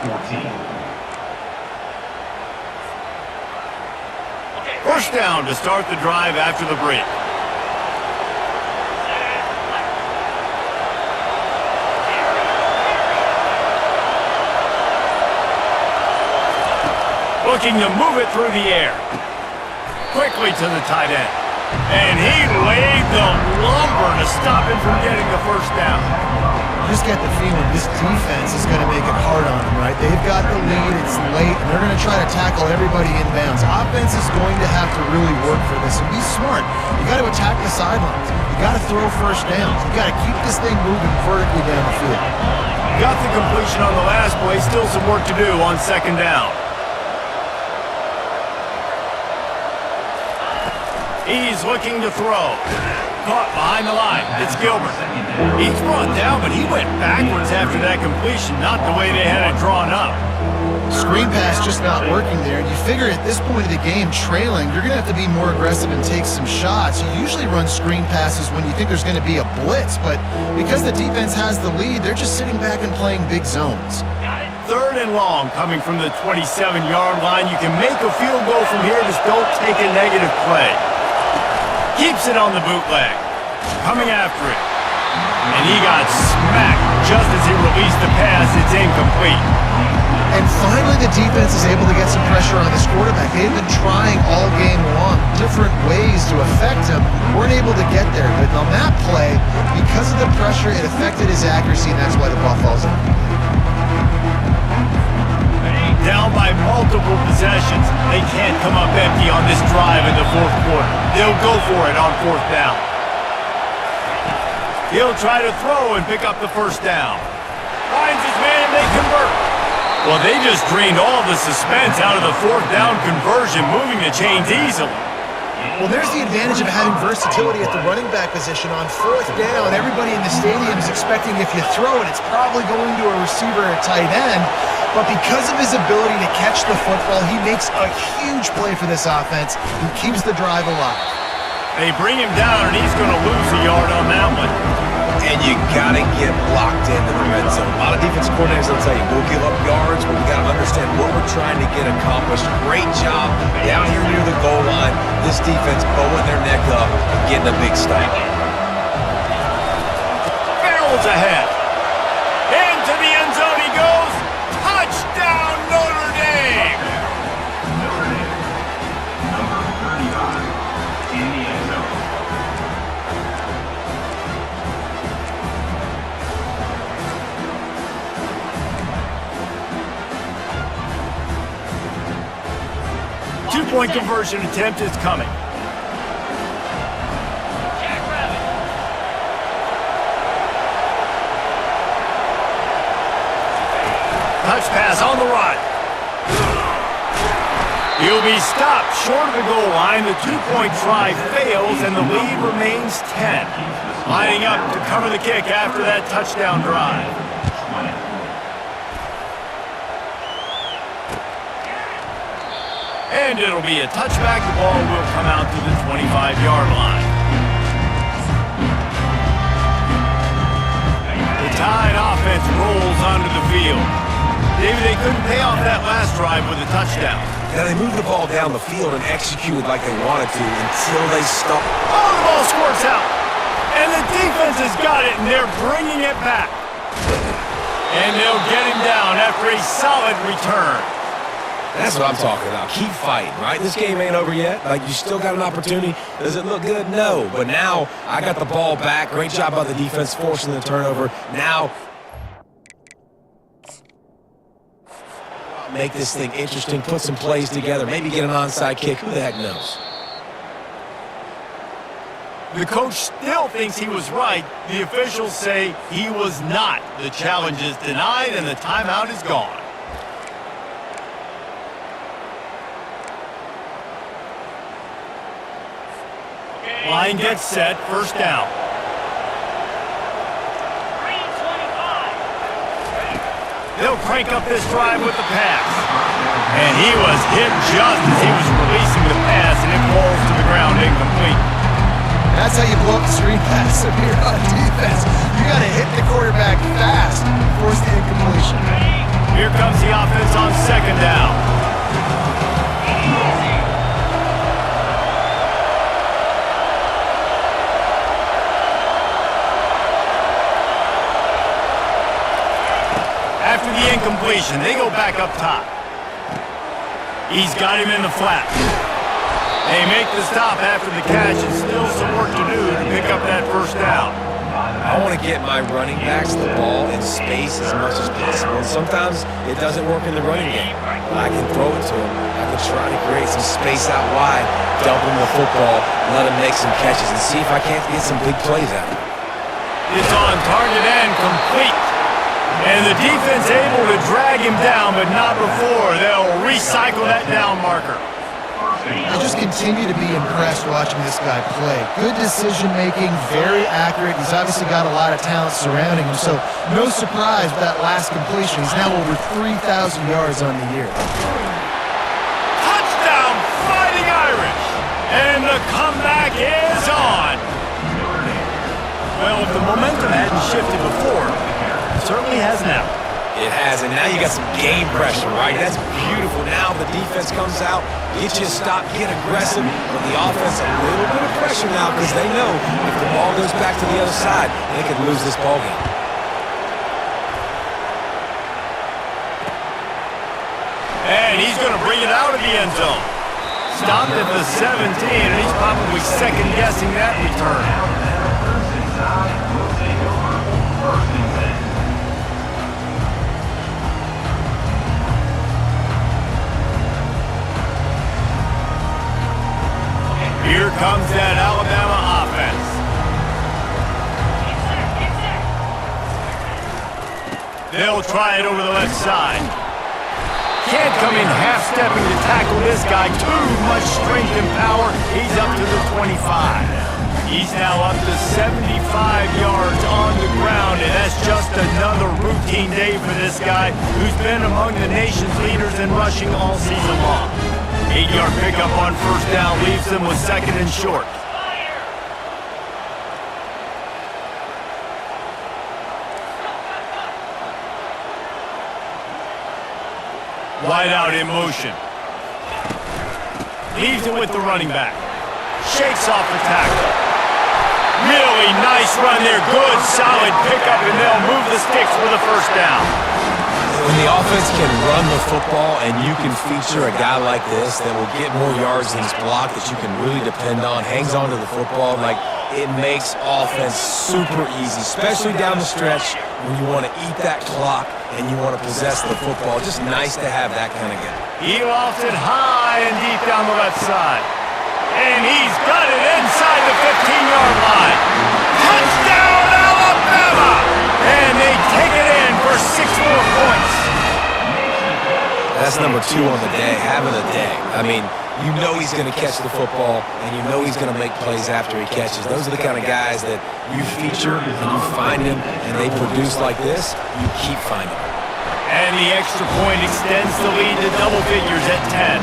14. First down to start the drive after the break. Looking to move it through the air. Quickly to the tight end. And he laid the lumber to stop him from getting the first down. You just get the feeling this defense is going to make it hard on them, right? They've got the lead, it's late, and they're going to try to tackle everybody inbounds. Offense is going to have to really work for this and be smart. You got to attack the sidelines. You got to throw first downs. You got to keep this thing moving vertically down the field. Got the completion on the last play, still some work to do on 2nd down. He's looking to throw. Caught behind the line. It's Gilbert. He's brought down, but he went backwards after that completion, not the way they had it drawn up. Screen pass just not working there. And you figure at this point of the game, trailing, you're going to have to be more aggressive and take some shots. You usually run screen passes when you think there's going to be a blitz, but because the defense has the lead, they're just sitting back and playing big zones. 3rd and long coming from the 27-yard line. You can make a field goal from here, just don't take a negative play. Keeps it on the bootleg. Coming after it. And he got smacked just as he released the pass. It's incomplete. And finally the defense is able to get some pressure on this quarterback. They've been trying all game long different ways to affect him. Weren't able to get there. But on that play, because of the pressure, it affected his accuracy, and that's why the ball falls in. Down by multiple possessions. They can't come up empty on this drive in the 4th quarter. They'll go for it on 4th down. He'll try to throw and pick up the first down. Finds his man and they convert. Well, they just drained all the suspense out of the 4th down conversion, moving the chains easily. Well, there's the advantage of having versatility at the running back position. On 4th down, everybody in the stadium is expecting if you throw it, it's probably going to a receiver or tight end. But because of his ability to catch the football, he makes a huge play for this offense. He keeps the drive alive. They bring him down, and he's going to lose a yard on that one. And you got to get locked into the red zone. A lot of defensive coordinators will tell you, we'll give up yards, but we got to understand what we're trying to get accomplished. Great job down here near the goal line. This defense bowing their neck up and getting a big stop. Barrels ahead. Into the end zone he goes. Touchdown, Notre Dame! Notre Dame, number 35, in the end zone. Two-point conversion attempt is coming. Touch pass on the run. He'll be stopped short of the goal line. The two-point try fails, and the lead remains 10. Lining up to cover the kick after that touchdown drive. And it'll be a touchback. The ball will come out to the 25-yard line. The Tide offense rolls onto the field. David, they couldn't pay off that last drive with a touchdown. Now they moved the ball down the field and executed like they wanted to until they stopped. Oh, the ball squirts out. And the defense has got it, and they're bringing it back. And they'll get him down after a solid return. That's what I'm talking about. Keep fighting, right? This game ain't over yet. Like, you still got an opportunity. Does it look good? No. But now I got the ball back. Great job by the defense forcing the turnover. Now make this thing interesting, put some plays together, maybe get an onside kick. Who the heck knows? The coach still thinks he was right. The officials say he was not. The challenge is denied and the timeout is gone. Line gets set, first down. 3:25. They'll crank up this drive with the pass. And he was hit just as he was releasing the pass, and it falls to the ground incomplete. That's how you blow up the screen pass if you're on defense. You got to hit the quarterback fast, force the incompletion. Here comes the offense on second down. After the incompletion, they go back up top. He's got him in the flat. They make the stop after the catch and still some work to do to pick up that first down. I want to get my running backs the ball in space as much as possible. And sometimes it doesn't work in the running game. But I can throw it to him. I can try to create some space out wide, dump him the football, let him make some catches, and see if I can't get some big plays out of him. It's on target and complete. And the defense able to drag him down, but not before they'll recycle that down marker. I just continue to be impressed watching this guy play. Good decision-making, very accurate. He's obviously got a lot of talent surrounding him, so no surprise with that last completion. He's now over 3,000 yards on the year. Touchdown, Fighting Irish! And the comeback is on! Well, if the momentum hadn't shifted before, it certainly has now. It has, and now you got some game pressure, right? That's beautiful. Now the defense comes out, get you a stop, get aggressive, but the offense a little bit of pressure now because they know if the ball goes back to the other side, they could lose this ball game. And he's going to bring it out of the end zone. Stopped at the 17, and he's probably second-guessing that return. Here comes that Alabama offense. They'll try it over the left side. Can't come in half-stepping to tackle this guy. Too much strength and power. He's up to the 25. He's now up to 75 yards on the ground, and that's just another routine day for this guy who's been among the nation's leaders in rushing all season long. 8-yard pickup on first down leaves them with second and short. Wide out in motion. Leaves it with the running back. Shakes off the tackle. Really nice run there. Good, solid pickup, and they'll move the sticks for the first down. When the offense can run the football and you can feature a guy like this that will get more yards than his block that you can really depend on, hangs on to the football, like it makes offense super easy, especially down the stretch when you want to eat that clock and you want to possess the football. Just nice to have that kind of guy. He lofts it high and deep down the left side. And he's got it inside the 15-yard line. Touchdown, Alabama! And they take it in for 6 more points. That's number 2 on the day, having a day. I mean, you know he's going to catch the football, and you know he's going to make plays after he catches. Those are the kind of guys that you feature, and you find them, and they produce like this, you keep finding them. And the extra point extends the lead to double figures at 10.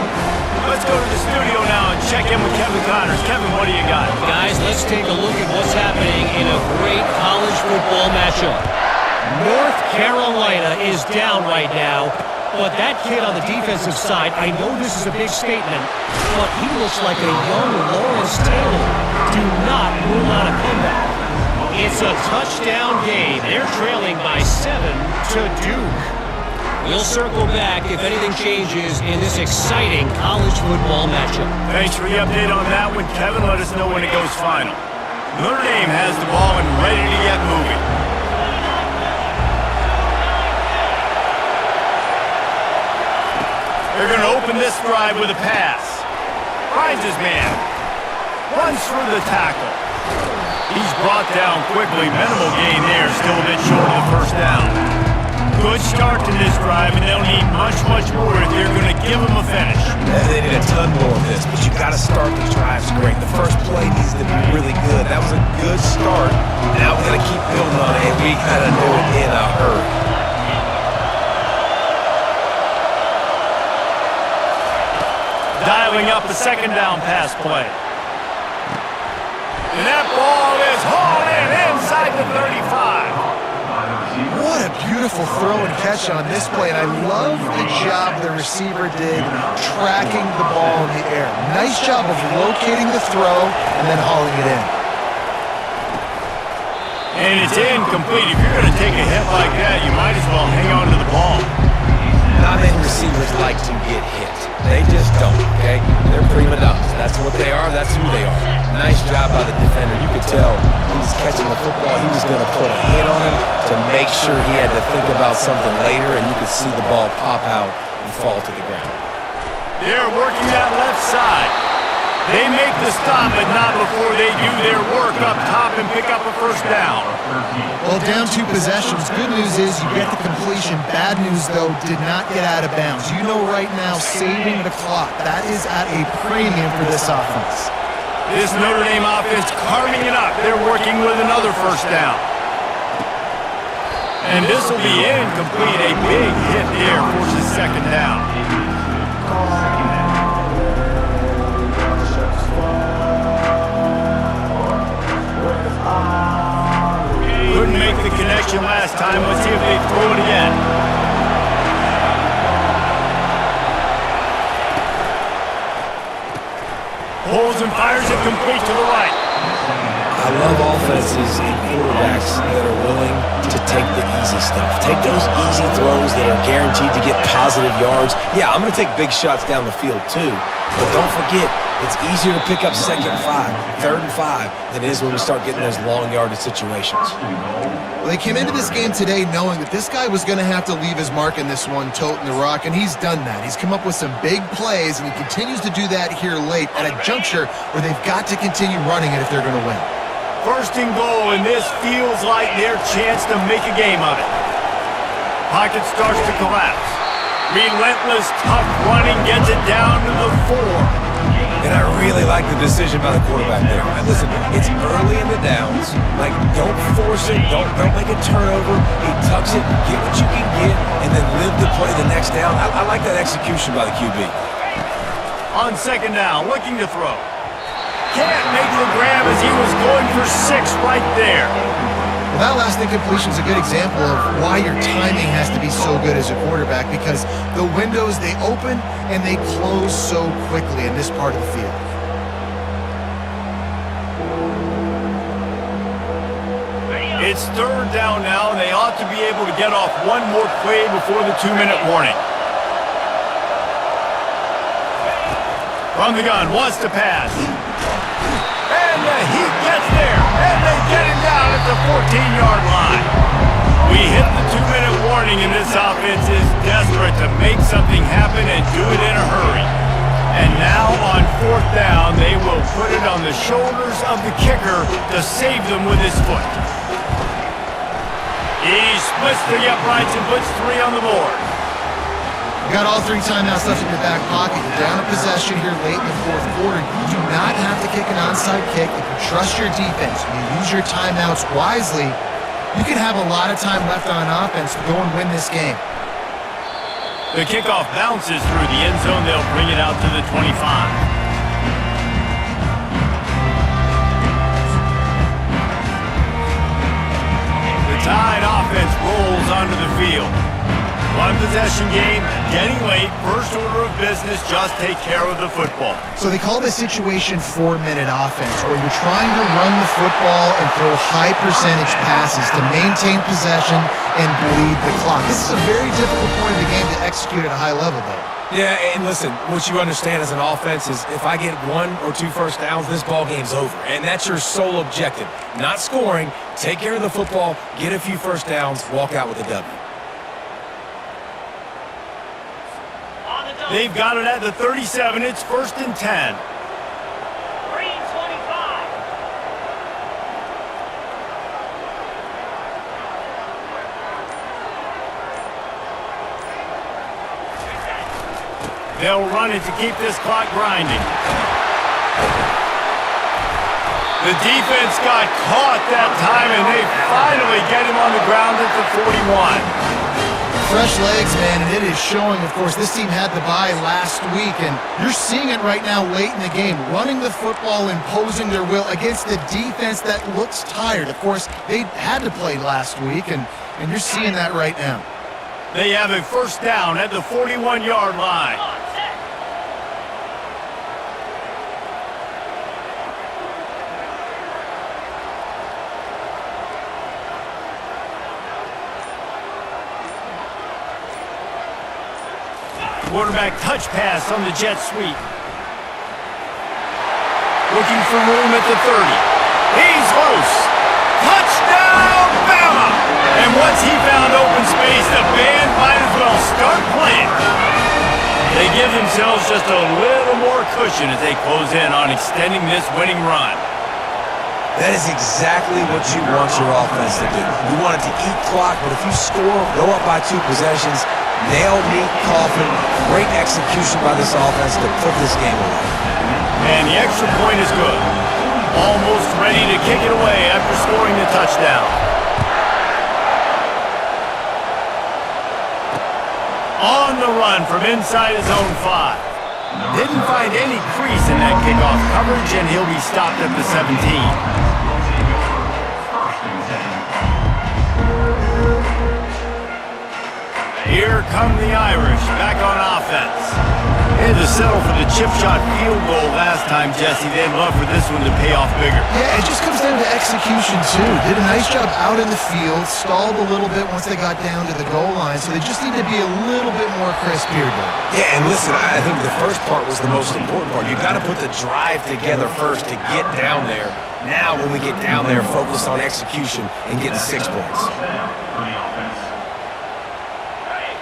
Let's go to the studio now and check in with Kevin Connors. Kevin, what do you got? Guys, let's take a look at what's happening in a great college football matchup. North Carolina is down right now, but that kid on the defensive side, I know this is a big statement, but he looks like a young Lawrence Taylor. Do not rule out a comeback. It's a touchdown game. They're trailing by 7 to Duke. We'll circle back if anything changes in this exciting college football matchup. Thanks for the update on that one, Kevin. Let us know when it goes final. Notre Dame has the ball and ready to get moving. They're going to open this drive with a pass. Finds his man. Runs for the tackle. He's brought down quickly. Minimal gain there. Still a bit short of the first down. Good start to this drive, and they'll need much, much more if they're going to give them a finish. They need a ton more of this, but you got to start the drives great. The first play needs to be really good. That was a good start. Now we got to keep building on it, and we kind of do it in a hurry. Dialing up a second down pass play. And that ball is hauled in inside the 35. What a beautiful throw and catch on this play, and I love the job the receiver did tracking the ball in the air. Nice job of locating the throw and then hauling it in. And it's incomplete. If you're going to take a hit like that, you might as well hang on to the ball. Not many receivers like to get hit. They just don't, okay? They're prima donnas. That's what they are. That's who they are. Nice job by the defender. You could tell he was catching the football. He was going to put a hit on him to make sure he had to think about something later, and you could see the ball pop out and fall to the ground. They're working that left side. They make the stop, but not before they do their work up top and pick up a first down. Well, down 2 possessions. Good news is you get the completion. Bad news, though, did not get out of bounds. You know right now, saving the clock. That is at a premium for this offense. This Notre Dame offense carving it up. They're working with another first down. And this will be incomplete. A big hit there forces second down. Couldn't make the connection last time. Let's see if they throw it again. Holds and fires it complete to the right. I love offenses and quarterbacks that are willing to take the easy stuff. Take those easy throws that are guaranteed to get positive yards. Yeah, I'm going to take big shots down the field too. But don't forget, it's easier to pick up 2nd and 5, 3rd and 5 than it is when we start getting those long yardage situations. Well, they came into this game today knowing that this guy was going to have to leave his mark in this one, toting the rock, and he's done that. He's come up with some big plays, and he continues to do that here late at a juncture where they've got to continue running it if they're going to win. First and goal, and this feels like their chance to make a game of it. Pocket starts to collapse. Relentless, tough running gets it down to the 4. And I really like the decision by the quarterback there. And listen, it's early in the downs. Like, don't force it. Don't make a turnover. He tucks it, get what you can get, and then live to play the next down. I like that execution by the QB. On second down, looking to throw. Can't make the grab as he was going for 6 right there. Well, that last incompletion is a good example of why your timing has to be so good as a quarterback, because the windows, they open and they close so quickly in this part of the field. It's 3rd down now, and they ought to be able to get off one more play before the 2-minute warning. From the gun, wants to pass. And he gets there, and they get him down at the 14-yard line. We hit the 2-minute warning, and this offense is desperate to make something happen and do it in a hurry. And now on 4th down, they will put it on the shoulders of the kicker to save them with his foot. He splits the uprights and puts 3 on the board. You got all 3 timeouts left in your back pocket. You're down a possession here late in the 4th quarter. You do not have to kick an onside kick. If you trust your defense, you use your timeouts wisely, you can have a lot of time left on offense to go and win this game. The kickoff bounces through the end zone. They'll bring it out to the 25. The Tide offense rolls onto the field. One possession game, Getting late, first order of business, just take care of the football. So they call this situation 4-minute offense, where you're trying to run the football and throw high percentage passes to maintain possession and bleed the clock. This is a very difficult point of the game to execute at a high level, though. Yeah, and listen, what you understand as an offense is if I get 1 or 2 first downs, this ball game's over. And that's your sole objective. Not scoring, take care of the football, get a few first downs, walk out with a W. They've got it at the 37. It's 1st and 10. Green 25. They'll run it to keep this clock grinding. The defense got caught that time, and they finally get him on the ground at the 41. Fresh legs, man, and it is showing. Of course, this team had the bye last week, and you're seeing it right now late in the game, running the football, imposing their will against the defense that looks tired. Of course, they had to play last week, and you're seeing that right now. They have a first down at the 41-yard line. On set. Quarterback touch pass on the jet sweep. Looking for room at the 30. He's loose. Touchdown, Bama! And once he found open space, the band might as well start playing. They give themselves just a little more cushion as they close in on extending this winning run. That is exactly what you want your offense to do. You want it to eat clock, but if you score, go up by 2 possessions, nail meat coffin, great execution by this offense to put this game away. And the extra point is good. Almost ready to kick it away after scoring the touchdown. On the run from inside his own 5. Didn't find any crease in that kickoff coverage, and he'll be stopped at the 17. Here come the Irish, back on offense. They had to settle for the chip shot field goal last time, Jesse. They'd love for this one to pay off bigger. Yeah, it just comes down to execution, too. Did a nice job out in the field, stalled a little bit once they got down to the goal line, so they just need to be a little bit more crisp here, though. Yeah, and listen, I think the first part was the most important part. You got to put the drive together first to get down there. Now, when we get down there, focus on execution and getting 6 points.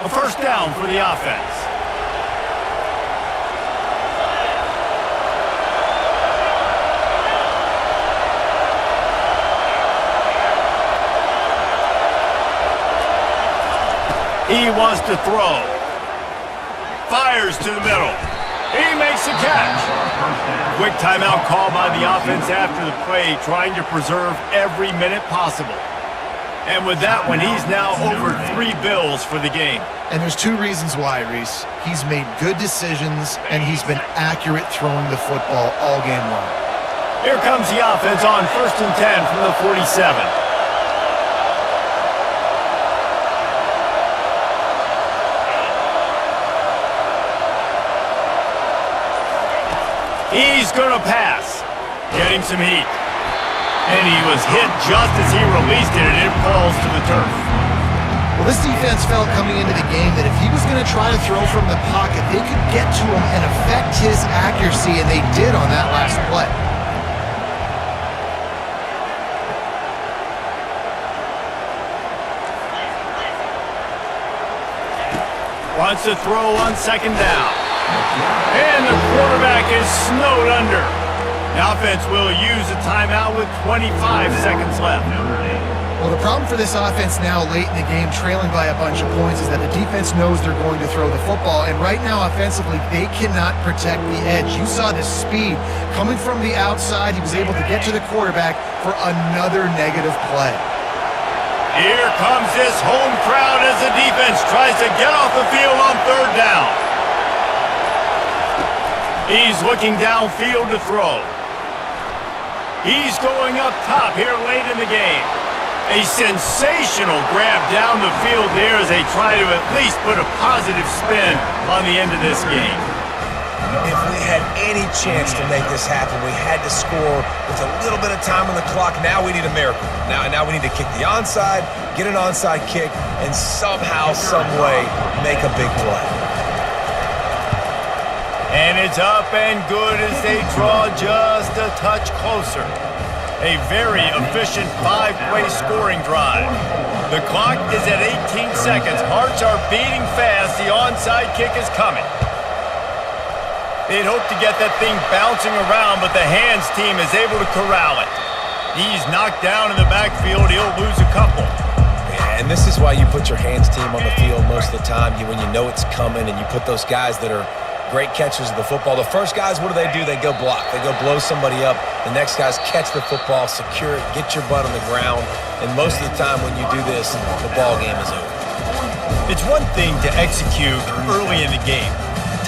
A first down for the offense. He wants to throw. Fires to the middle. He makes a catch. Quick timeout call by the offense after the play, trying to preserve every minute possible. And with that one, he's now over 3 bills for the game. And there's 2 reasons why, Reese. He's made good decisions, and he's been accurate throwing the football all game long. Here comes the offense on 1st and 10 from the 47. He's going to pass. Getting some heat. And he was hit just as he released it, and it falls to the turf. Well, this defense felt coming into the game that if he was going to try to throw from the pocket, they could get to him and affect his accuracy, and they did on that last play. Wants to throw on 2nd down. And the quarterback is snowed under. The offense will use a timeout with 25 seconds left. Well, the problem for this offense now late in the game, trailing by a bunch of points, is that the defense knows they're going to throw the football, and right now offensively, they cannot protect the edge. You saw the speed coming from the outside. He was able to get to the quarterback for another negative play. Here comes this home crowd as the defense tries to get off the field on 3rd down. He's looking downfield to throw. He's going up top here late in the game. A sensational grab down the field there as they try to at least put a positive spin on the end of this game. If we had any chance to make this happen, we had to score with a little bit of time on the clock. Now we need a miracle. Now we need to kick the onside, get an onside kick, and somehow, some way, make a big play. And it's up and good as they draw just a touch closer. A very efficient 5-play scoring drive. The clock is at 18 seconds. Hearts are beating fast. The onside kick is coming. They'd hoped to get that thing bouncing around, but the hands team is able to corral it. He's knocked down in the backfield. He'll lose a couple. Yeah, and this is why you put your hands team on the field most of the time. When you know it's coming and you put those guys that are great catchers of the football. The first guys, what do? They go block. They go blow somebody up. The next guys catch the football, secure it, get your butt on the ground. And most of the time when you do this, the ball game is over. It's one thing to execute early in the game.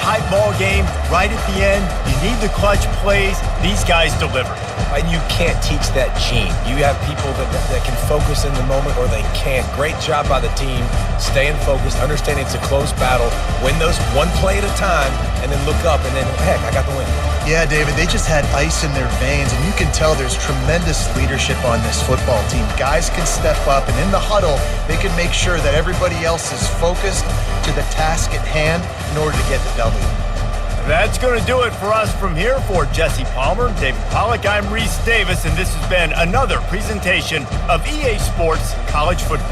Tight ball game, right at the end, you need the clutch plays. These guys deliver. And you can't teach that gene. You have people that can focus in the moment or they can't. Great job by the team, staying focused, understanding it's a close battle, win those one play at a time, and then look up and then, heck, I got the win. Yeah, David, they just had ice in their veins, and you can tell there's tremendous leadership on this football team. Guys can step up, and in the huddle, they can make sure that everybody else is focused to the task at hand in order to get the W. That's going to do it for us from here. For Jesse Palmer, David Pollack, I'm Reese Davis, and this has been another presentation of EA Sports College Football.